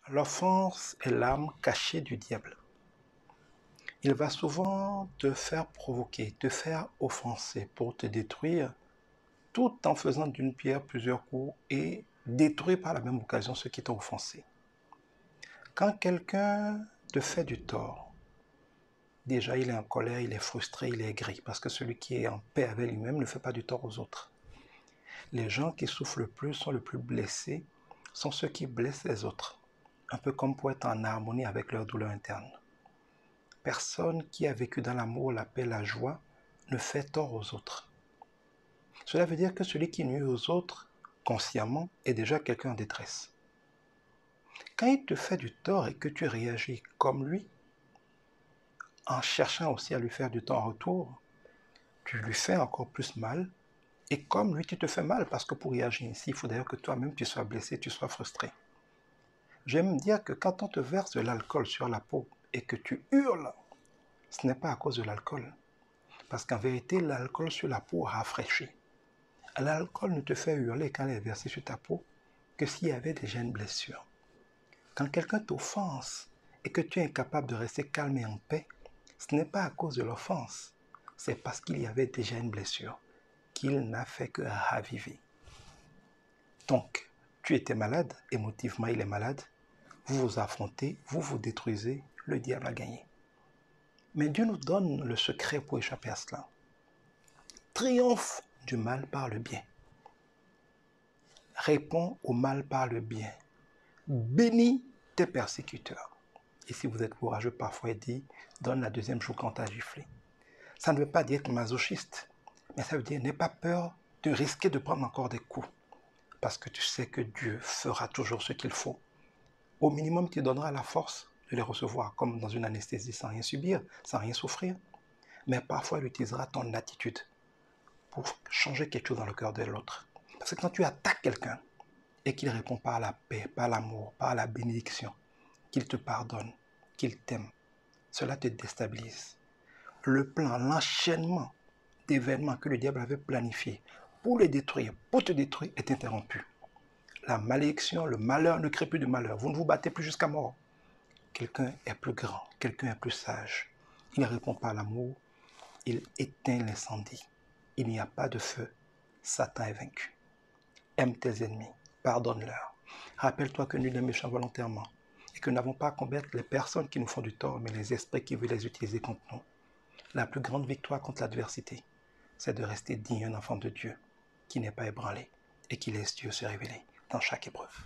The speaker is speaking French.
L'offense est l'arme cachée du diable. Il va souvent te faire provoquer, te faire offenser pour te détruire, tout en faisant d'une pierre plusieurs coups et détruire par la même occasion ceux qui t'ont offensé. Quand quelqu'un te fait du tort, déjà il est en colère, il est frustré, il est aigri, parce que celui qui est en paix avec lui-même ne fait pas du tort aux autres. Les gens qui souffrent le plus, sont le plus blessés, sont ceux qui blessent les autres, un peu comme pour être en harmonie avec leur douleur interne. Personne qui a vécu dans l'amour, la paix, la joie ne fait tort aux autres. Cela veut dire que celui qui nuit aux autres consciemment est déjà quelqu'un en détresse. Quand il te fait du tort et que tu réagis comme lui, en cherchant aussi à lui faire du tort en retour, tu lui fais encore plus mal. Et comme lui, tu te fais mal parce que pour réagir ainsi, il faut d'ailleurs que toi-même tu sois blessé, tu sois frustré. J'aime dire que quand on te verse de l'alcool sur la peau et que tu hurles, ce n'est pas à cause de l'alcool. Parce qu'en vérité, l'alcool sur la peau rafraîchit. L'alcool ne te fait hurler quand il est versé sur ta peau que s'il y avait déjà une blessure. Quand quelqu'un t'offense et que tu es incapable de rester calme et en paix, ce n'est pas à cause de l'offense, c'est parce qu'il y avait déjà une blessure qu'il n'a fait que raviver. Donc, tu étais malade, émotivement il est malade, vous vous affrontez, vous vous détruisez, le diable a gagné. Mais Dieu nous donne le secret pour échapper à cela. Triomphe du mal par le bien. Réponds au mal par le bien. Bénis tes persécuteurs. Et si vous êtes courageux, parfois il dit, donne la deuxième joue quand t'as giflé. Ça ne veut pas dire être masochiste, mais ça veut dire n'aie pas peur de risquer de prendre encore des coups. Parce que tu sais que Dieu fera toujours ce qu'il faut. Au minimum, tu donneras la force de les recevoir, comme dans une anesthésie, sans rien subir, sans rien souffrir. Mais parfois, il utilisera ton attitude pour changer quelque chose dans le cœur de l'autre. Parce que quand tu attaques quelqu'un et qu'il répond par la paix, par l'amour, par la bénédiction, qu'il te pardonne, qu'il t'aime, cela te déstabilise. Le plan, l'enchaînement d'événements que le diable avait planifié pour les détruire, pour te détruire, est interrompu. La malédiction, le malheur ne crée plus de malheur. Vous ne vous battez plus jusqu'à mort. Quelqu'un est plus grand, quelqu'un est plus sage. Il ne répond pas à l'amour, il éteint l'incendie. Il n'y a pas de feu. Satan est vaincu. Aime tes ennemis, pardonne-leur. Rappelle-toi que nul n'est méchant volontairement et que nous n'avons pas à combattre les personnes qui nous font du tort, mais les esprits qui veulent les utiliser contre nous. La plus grande victoire contre l'adversité, c'est de rester digne un enfant de Dieu qui n'est pas ébranlé et qui laisse Dieu se révéler dans chaque épreuve.